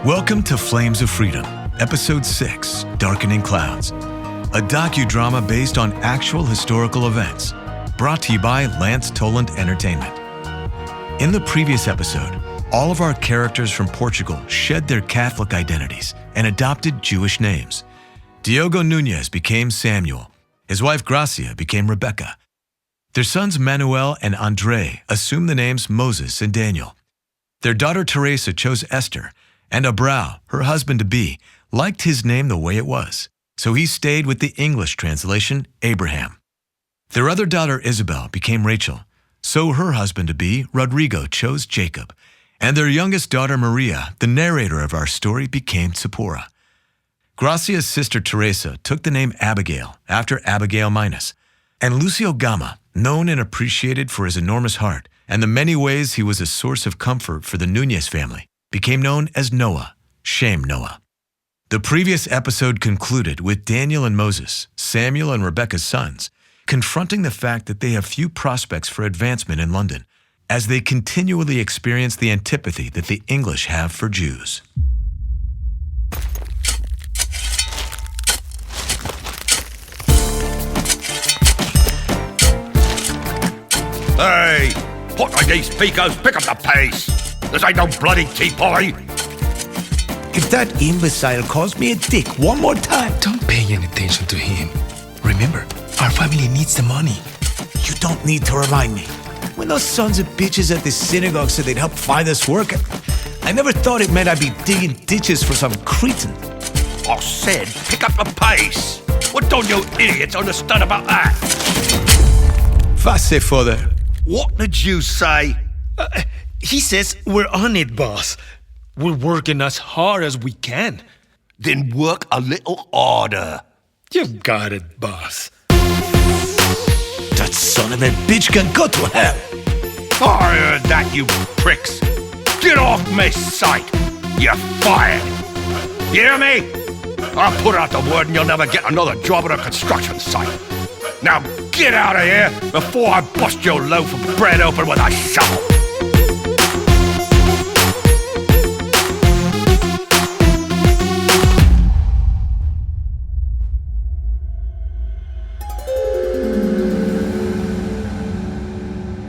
Welcome to Flames of Freedom, Episode 6, Darkening Clouds, a docudrama based on actual historical events, brought to you by Lance Toland Entertainment. In the previous episode, all of our characters from Portugal shed their Catholic identities and adopted Jewish names. Diogo Nunez became Samuel. His wife Gracia became Rebekah. Their sons Manuel and Andre assumed the names Moses and Daniel. Their daughter Teresa chose Esther, and Abrao, her husband-to-be, liked his name the way it was, so he stayed with the English translation, Abraham. Their other daughter Isabel became Rachel, so her husband-to-be, Rodrigo, chose Jacob, and their youngest daughter Maria, the narrator of our story, became Zipporah. Gracia's sister Teresa took the name Abigail after Abigail Minus, and Lucio Gama, known and appreciated for his enormous heart and the many ways he was a source of comfort for the Nunez family, became known as Noah, Shem Noah. The previous episode concluded with Daniel and Moses, Samuel and Rebekah's sons, confronting the fact that they have few prospects for advancement in London, as they continually experience the antipathy that the English have for Jews. Hey, put on these speakers, pick up the pace. This ain't no bloody tea party. If that imbecile calls me a dick one more time... Don't pay any attention to him. Remember, our family needs the money. You don't need to remind me. When those sons of bitches at the synagogue said they'd help find us work, I never thought it meant I'd be digging ditches for some cretin. I said, pick up the pace. What don't you idiots understand about that? Face, father. What did you say? He says we're on it, boss. We're working as hard as we can. Then work a little harder. You got it, boss. That son of a bitch can go to hell. I heard that, you pricks. Get off my sight. You're fired. You hear me? I'll put out the word and you'll never get another job at a construction site. Now get out of here before I bust your loaf of bread open with a shovel.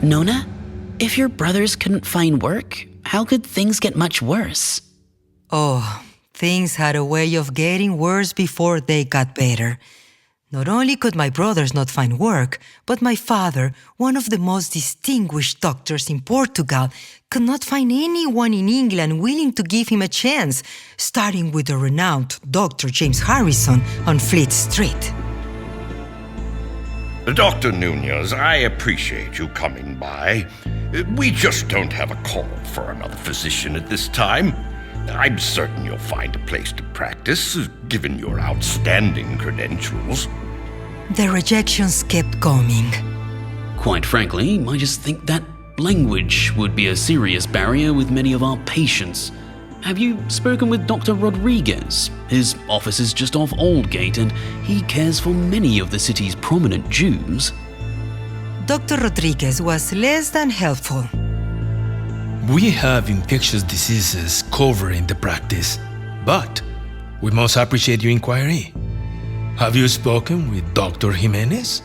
Nona, if your brothers couldn't find work, how could things get much worse? Oh, things had a way of getting worse before they got better. Not only could my brothers not find work, but my father, one of the most distinguished doctors in Portugal, could not find anyone in England willing to give him a chance, starting with the renowned Dr. James Harrison on Fleet Street. Dr. Nunez, I appreciate you coming by. We just don't have a call for another physician at this time. I'm certain you'll find a place to practice, given your outstanding credentials. The rejections kept coming. Quite frankly, I just think that language would be a serious barrier with many of our patients. Have you spoken with Dr. Rodriguez? His office is just off Aldgate and he cares for many of the city's prominent Jews. Dr. Rodriguez was less than helpful. We have infectious diseases covered in the practice, but we must appreciate your inquiry. Have you spoken with Dr. Jimenez?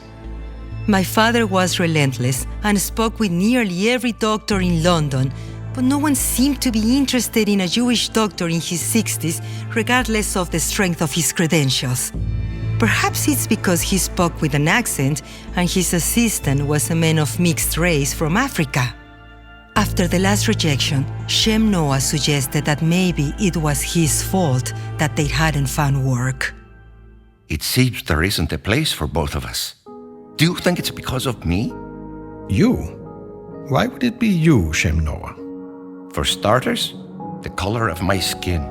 My father was relentless and spoke with nearly every doctor in London, but no one seemed to be interested in a Jewish doctor in his 60s, regardless of the strength of his credentials. Perhaps it's because he spoke with an accent and his assistant was a man of mixed race from Africa. After the last rejection, Shem Noah suggested that maybe it was his fault that they hadn't found work. It seems there isn't a place for both of us. Do you think it's because of me? You? Why would it be you, Shem Noah? For starters, the color of my skin.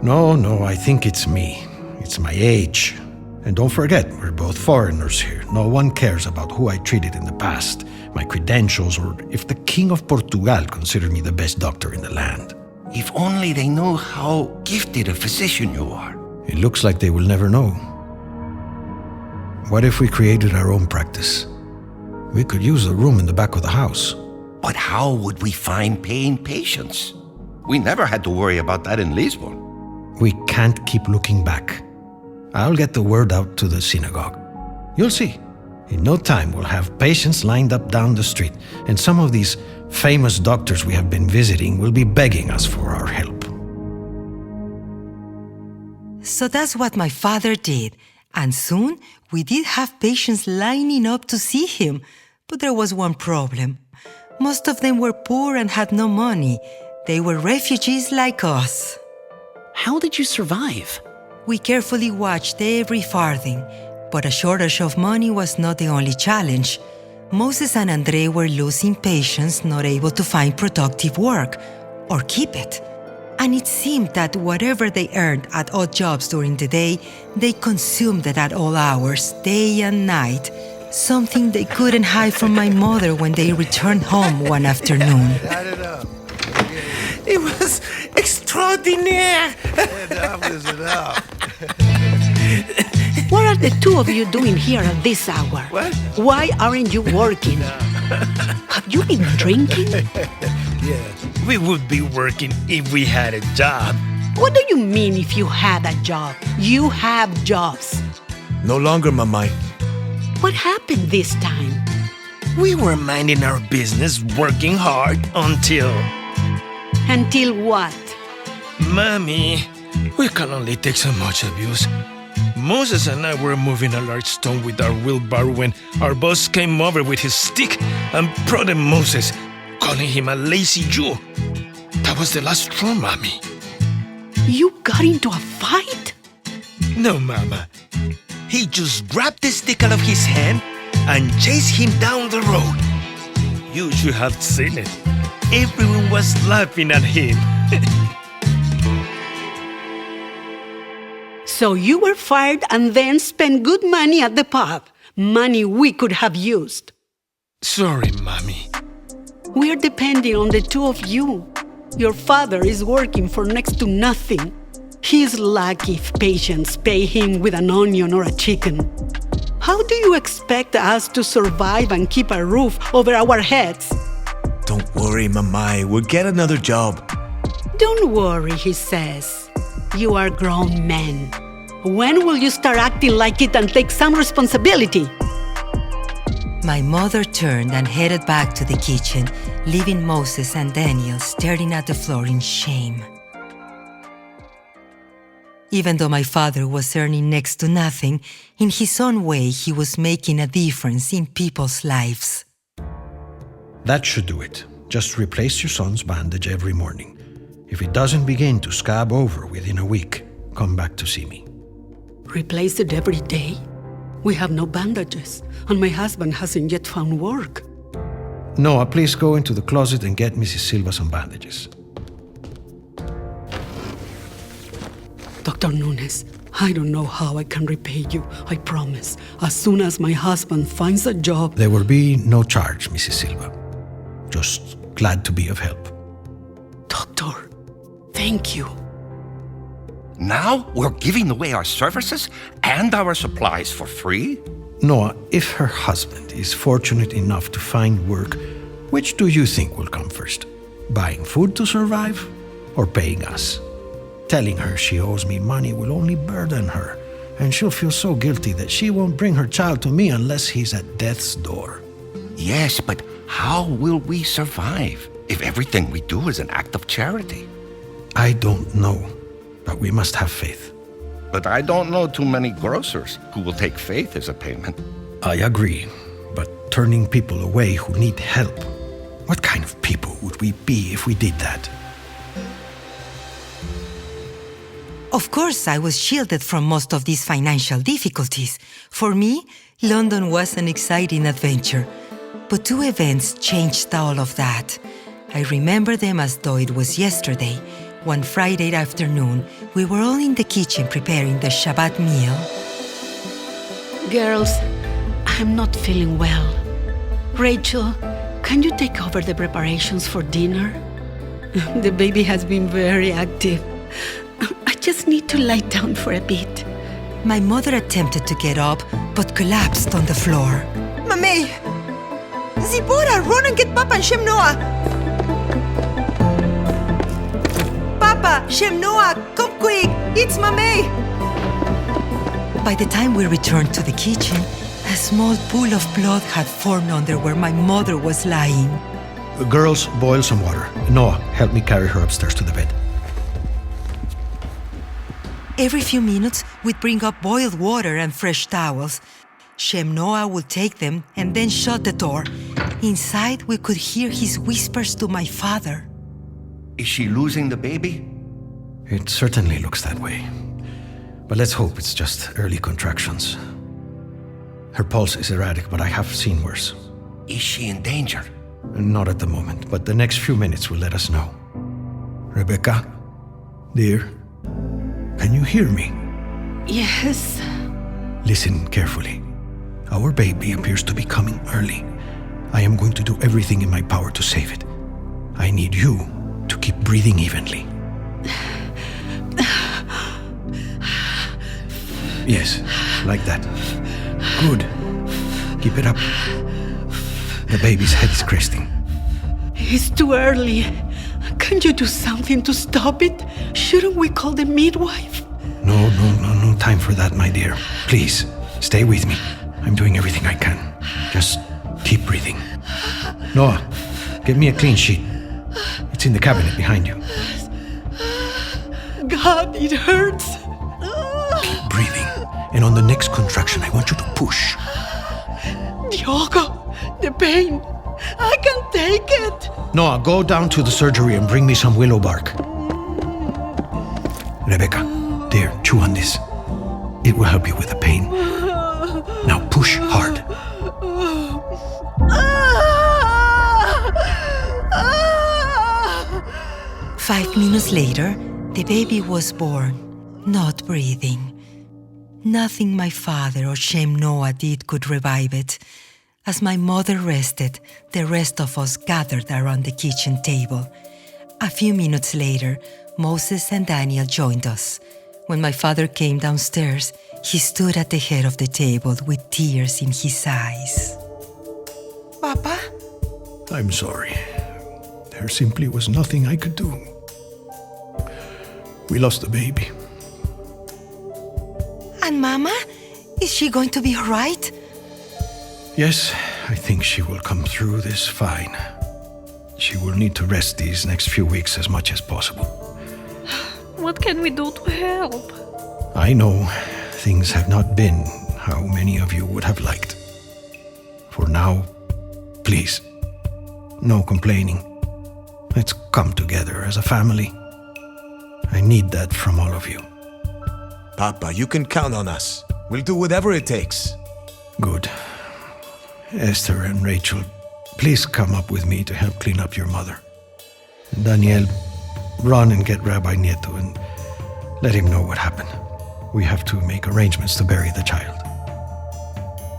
No, I think it's me. It's my age. And don't forget, we're both foreigners here. No one cares about who I treated in the past, my credentials, or if the King of Portugal considered me the best doctor in the land. If only they know how gifted a physician you are. It looks like they will never know. What if we created our own practice? We could use the room in the back of the house. But how would we find paying patients? We never had to worry about that in Lisbon. We can't keep looking back. I'll get the word out to the synagogue. You'll see. In no time, we'll have patients lined up down the street, and some of these famous doctors we have been visiting will be begging us for our help. So that's what my father did. And soon, we did have patients lining up to see him. But there was one problem. Most of them were poor and had no money. They were refugees like us. How did you survive? We carefully watched every farthing. But a shortage of money was not the only challenge. Moses and Andre were losing patience, not able to find productive work or keep it. And it seemed that whatever they earned at odd jobs during the day, they consumed it at all hours, day and night, something they couldn't hide from my mother when they returned home one afternoon. It was extraordinaire. What are the two of you doing here at this hour? What? Why aren't you working? Have you been drinking? We would be working if we had a job. What do you mean if you had a job? You have jobs. No longer, Mamai. What happened this time? We were minding our business, working hard until... Until what? Mommy, we can only take so much abuse. Moses and I were moving a large stone with our wheelbarrow when our boss came over with his stick and prodded Moses, calling him a lazy Jew. That was the last straw, Mommy. You got into a fight? No, Mama. He just grabbed the stick out of his hand and chased him down the road. You should have seen it. Everyone was laughing at him. So you were fired and then spent good money at the pub. Money we could have used. Sorry, Mommy. We are depending on the two of you. Your father is working for next to nothing. He's lucky if patients pay him with an onion or a chicken. How do you expect us to survive and keep a roof over our heads? Don't worry, Mamai. We'll get another job. Don't worry, he says. You are grown men. When will you start acting like it and take some responsibility? My mother turned and headed back to the kitchen, leaving Moses and Daniel staring at the floor in shame. Even though my father was earning next to nothing, in his own way he was making a difference in people's lives. That should do it. Just replace your son's bandage every morning. If it doesn't begin to scab over within a week, come back to see me. Replace it every day? We have no bandages, and my husband hasn't yet found work. Noah, please go into the closet and get Mrs. Silva some bandages. Dr. Nunes, I don't know how I can repay you, I promise. As soon as my husband finds a job... There will be no charge, Mrs. Silva. Just glad to be of help. Doctor, thank you. Now we're giving away our services and our supplies for free? Noah, if her husband is fortunate enough to find work, which do you think will come first? Buying food to survive or paying us? Telling her she owes me money will only burden her, and she'll feel so guilty that she won't bring her child to me unless he's at death's door. Yes, but how will we survive if everything we do is an act of charity? I don't know, but we must have faith. But I don't know too many grocers who will take faith as a payment. I agree, but turning people away who need help, what kind of people would we be if we did that? Of course, I was shielded from most of these financial difficulties. For me, London was an exciting adventure. But two events changed all of that. I remember them as though it was yesterday. One Friday afternoon, we were all in the kitchen preparing the Shabbat meal. Girls, I'm not feeling well. Rachel, can you take over the preparations for dinner? The baby has been very active. I just need to lie down for a bit. My mother attempted to get up, but collapsed on the floor. Mamay! Zipporah, run and get Papa and Shem Noah! Papa, Shem Noah, come quick! It's Mamey! By the time we returned to the kitchen, a small pool of blood had formed under where my mother was lying. Girls, boil some water. Noah, help me carry her upstairs to the bed. Every few minutes, we'd bring up boiled water and fresh towels. Shem Noah would take them and then shut the door. Inside, we could hear his whispers to my father. Is she losing the baby? It certainly looks that way. But let's hope it's just early contractions. Her pulse is erratic, but I have seen worse. Is she in danger? Not at the moment, but the next few minutes will let us know. Rebekah, dear, can you hear me? Yes. Listen carefully. Our baby appears to be coming early. I am going to do everything in my power to save it. I need you to keep breathing evenly. Yes, like that. Good. Keep it up. The baby's head is cresting. It's too early. Can't you do something to stop it? Shouldn't we call the midwife? No time for that, my dear. Please, stay with me. I'm doing everything I can. Just keep breathing. Noah, get me a clean sheet. It's in the cabinet behind you. God, it hurts. Keep breathing. And on the next contraction, I want you to push. Diogo, the pain. I can't take it. Noah, go down to the surgery and bring me some willow bark. Rebekah, dear, chew on this. It will help you with the pain. Now push hard. 5 minutes later, the baby was born, not breathing. Nothing my father or Shem Noah did could revive it. As my mother rested, the rest of us gathered around the kitchen table. A few minutes later, Moses and Daniel joined us. When my father came downstairs, he stood at the head of the table with tears in his eyes. Papa? I'm sorry. There simply was nothing I could do. We lost the baby. And Mama? Is she going to be all right? Yes, I think she will come through this fine. She will need to rest these next few weeks as much as possible. What can we do to help? I know things have not been how many of you would have liked. For now, please, no complaining. Let's come together as a family. I need that from all of you. Papa, you can count on us. We'll do whatever it takes. Good. Esther and Rachel, please come up with me to help clean up your mother. And Daniel, run and get Rabbi Nieto and let him know what happened. We have to make arrangements to bury the child.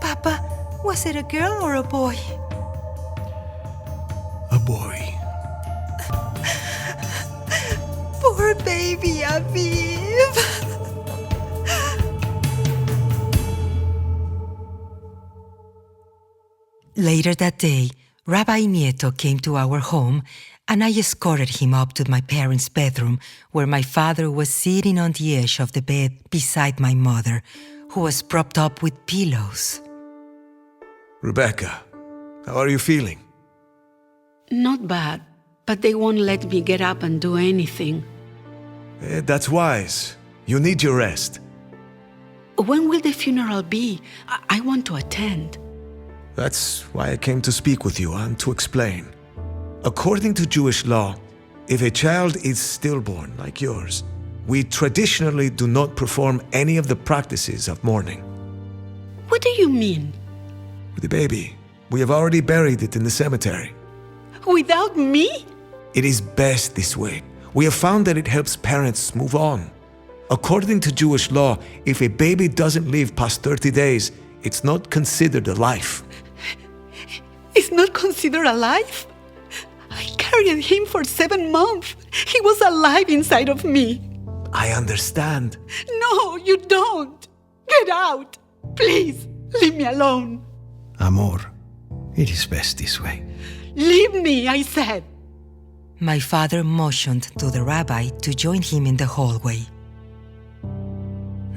Papa, was it a girl or a boy? A boy. Poor baby Aviv. Later that day, Rabbi Nieto came to our home, and I escorted him up to my parents' bedroom, where my father was sitting on the edge of the bed beside my mother, who was propped up with pillows. Rebekah, how are you feeling? Not bad, but they won't let me get up and do anything. That's wise. You need your rest. When will the funeral be? I want to attend. That's why I came to speak with you and to explain. According to Jewish law, if a child is stillborn like yours, we traditionally do not perform any of the practices of mourning. What do you mean? With the baby, we have already buried it in the cemetery. Without me? It is best this way. We have found that it helps parents move on. According to Jewish law, if a baby doesn't live past 30 days, it's not considered a life. It's not considered alive? I carried him for 7 months. He was alive inside of me. I understand. No, you don't. Get out. Please, leave me alone. Amor, it is best this way. Leave me, I said. My father motioned to the rabbi to join him in the hallway.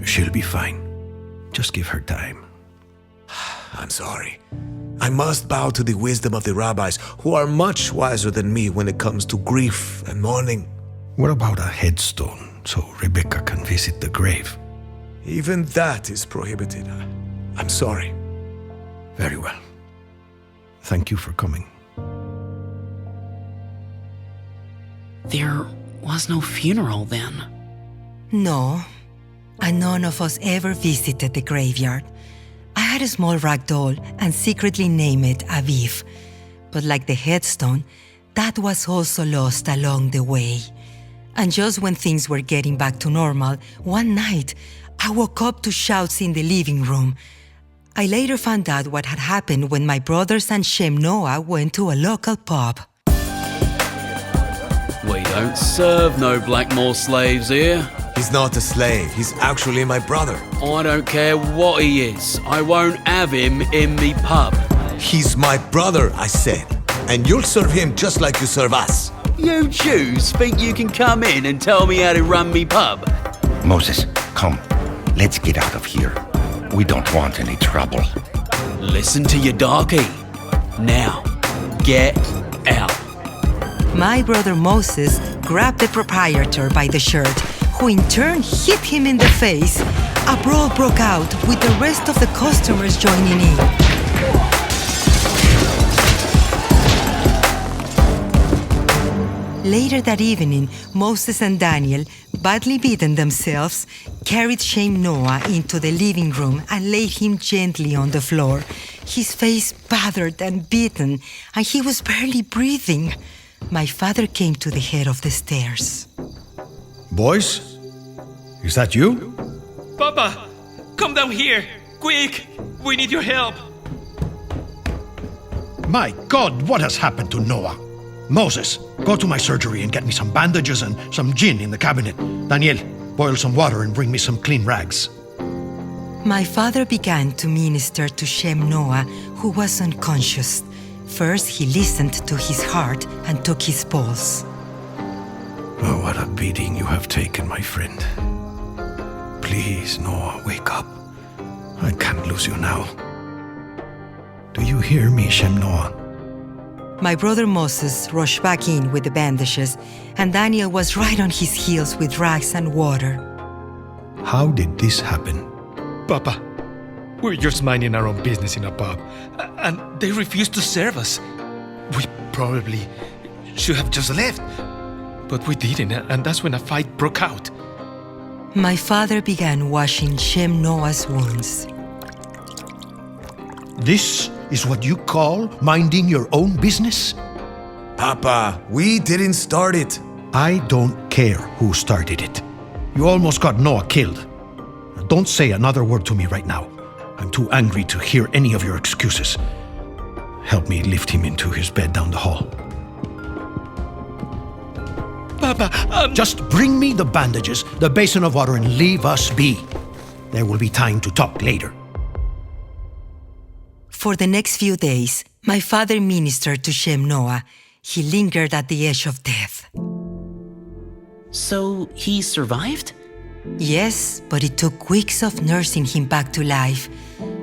She'll be fine. Just give her time. I'm sorry. I must bow to the wisdom of the rabbis, who are much wiser than me when it comes to grief and mourning. What about a headstone so Rebekah can visit the grave? Even that is prohibited. I'm sorry. Very well. Thank you for coming. There was no funeral then. No, and none of us ever visited the graveyard. I had a small rag doll and secretly named it Aviv. But like the headstone, that was also lost along the way. And just when things were getting back to normal, one night, I woke up to shouts in the living room. I later found out what had happened when my brothers and Shem Noah went to a local pub. We don't serve no Blackmore slaves here. He's not a slave. He's actually my brother. I don't care what he is. I won't have him in me pub. He's my brother, I said. And you'll serve him just like you serve us. You Jews think you can come in and tell me how to run me pub? Moses, come. Let's get out of here. We don't want any trouble. Listen to your darkie. Now, get out. My brother Moses grabbed the proprietor by the shirt, who in turn hit him in the face. A brawl broke out, with the rest of the customers joining in. Later that evening, Moses and Daniel, badly beaten themselves, carried Shem Noah into the living room and laid him gently on the floor, his face battered and beaten, and he was barely breathing. My father came to the head of the stairs. Boys? Is that you? Papa, come down here, quick! We need your help. My God, what has happened to Noah? Moses, go to my surgery and get me some bandages and some gin in the cabinet. Daniel, boil some water and bring me some clean rags. My father began to minister to Shem Noah, who was unconscious. First, he listened to his heart and took his pulse. Oh, what a beating you have taken, my friend. Please, Noah, wake up. I can't lose you now. Do you hear me, Shem Noah? My brother Moses rushed back in with the bandages, and Daniel was right on his heels with rags and water. How did this happen? Papa, we're just minding our own business in a pub, and they refused to serve us. We probably should have just left, but we didn't, and that's when a fight broke out. My father began washing Shem Noah's wounds. This is what you call minding your own business? Papa, we didn't start it. I don't care who started it. You almost got Noah killed. Don't say another word to me right now. I'm too angry to hear any of your excuses. Help me lift him into his bed down the hall. Papa, Just bring me the bandages, the basin of water, and leave us be. There will be time to talk later. For the next few days, my father ministered to Shem Noah. He lingered at the edge of death. So he survived? Yes, but it took weeks of nursing him back to life.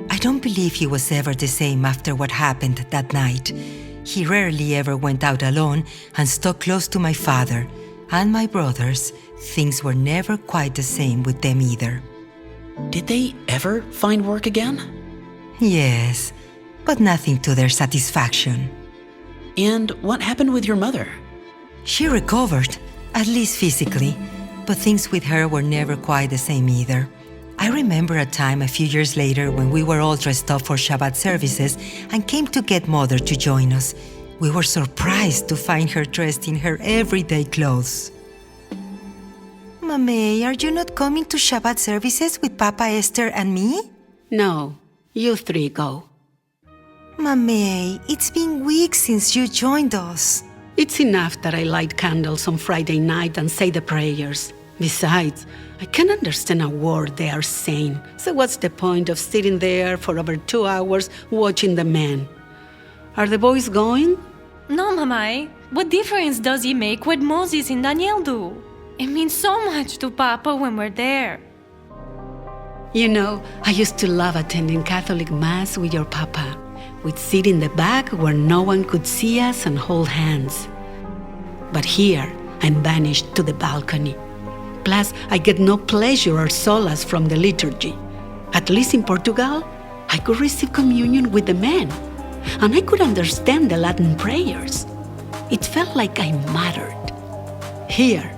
I don't believe he was ever the same after what happened that night. He rarely ever went out alone and stuck close to my father. And my brothers, things were never quite the same with them either. Did they ever find work again? Yes, but nothing to their satisfaction. And what happened with your mother? She recovered, at least physically, but things with her were never quite the same either. I remember a time a few years later when we were all dressed up for Shabbat services and came to get Mother to join us. We were surprised to find her dressed in her everyday clothes. Mamey, are you not coming to Shabbat services with Papa, Esther, and me? No, you three go. Mamey, it's been weeks since you joined us. It's enough that I light candles on Friday night and say the prayers. Besides, I can't understand a word they are saying. So what's the point of sitting there for over 2 hours watching the men? Are the boys going? No, Mamai. What difference does it make what Moses and Daniel do? It means so much to Papa when we're there. You know, I used to love attending Catholic Mass with your papa. We'd sit in the back where no one could see us and hold hands. But here, I'm banished to the balcony. Plus, I get no pleasure or solace from the liturgy. At least in Portugal, I could receive communion with the men, and I could understand the Latin prayers. It felt like I mattered. Here,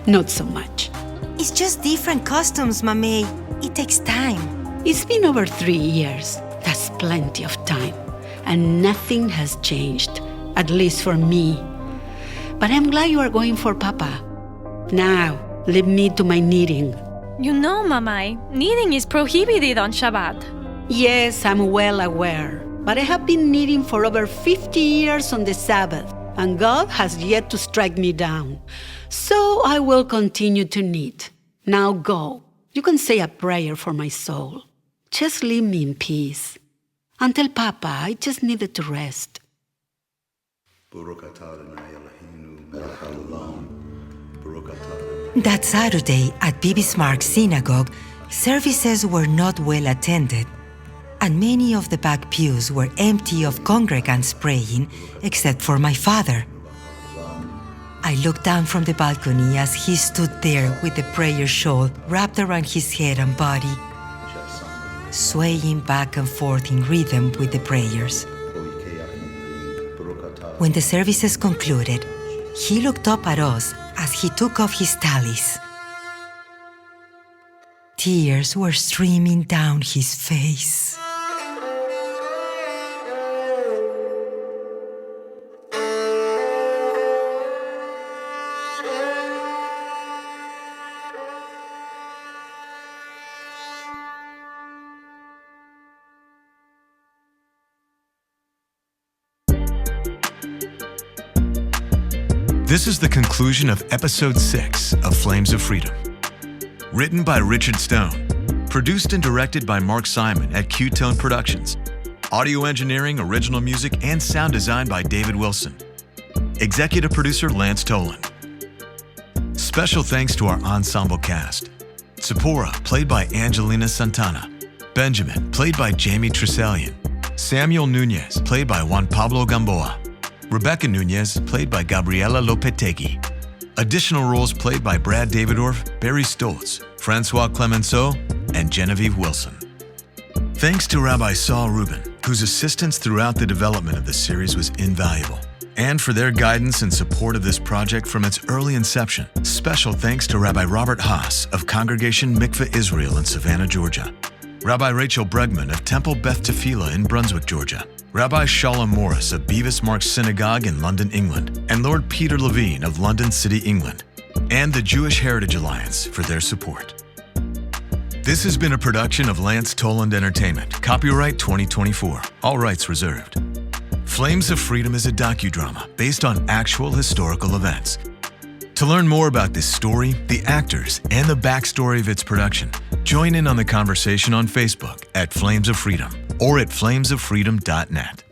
not so much. It's just different customs, Mamey. It takes time. It's been over 3 years. That's plenty of time. And nothing has changed, at least for me. But I'm glad you are going for Papa. Now, leave me to my knitting. You know, Mamai, knitting is prohibited on Shabbat. Yes, I'm well aware. But I have been knitting for over 50 years on the Sabbath, and God has yet to strike me down. So I will continue to knit. Now go. You can say a prayer for my soul. Just leave me in peace. And tell Papa I just needed to rest. That Saturday at Bibismarck Synagogue, services were not well attended, and many of the back pews were empty of congregants praying, except for my father. I looked down from the balcony as he stood there with the prayer shawl wrapped around his head and body, swaying back and forth in rhythm with the prayers. When the services concluded, he looked up at us as he took off his talis. Tears were streaming down his face. This is the conclusion of Episode 6 of Flames of Freedom. Written by Richard Stone. Produced and directed by Mark Simon at Q-Tone Productions. Audio engineering, original music, and sound design by David Wilson. Executive producer Lance Toland. Special thanks to our ensemble cast. Zipporah, played by Angelina Santana. Benjamin, played by Jamie Tresalian. Samuel Nunez, played by Juan Pablo Gamboa. Rebekah Nunez, played by Gabriela Lopetegui. Additional roles played by Brad Davidorf, Barry Stoltz, Francois Clemenceau, and Genevieve Wilson. Thanks to Rabbi Saul Rubin, whose assistance throughout the development of the series was invaluable, and for their guidance and support of this project from its early inception. Special thanks to Rabbi Robert Haas of Congregation Mikveh Israel in Savannah, Georgia. Rabbi Rachel Bregman of Temple Beth Tefillah in Brunswick, Georgia. Rabbi Shalom Morris of Beavis Marks Synagogue in London, England, and Lord Peter Levine of London City, England, and the Jewish Heritage Alliance for their support. This has been a production of Lance Toland Entertainment, copyright 2024, all rights reserved. Flames of Freedom is a docudrama based on actual historical events. To learn more about this story, the actors, and the backstory of its production, join in on the conversation on Facebook at Flames of Freedom or at flamesoffreedom.net.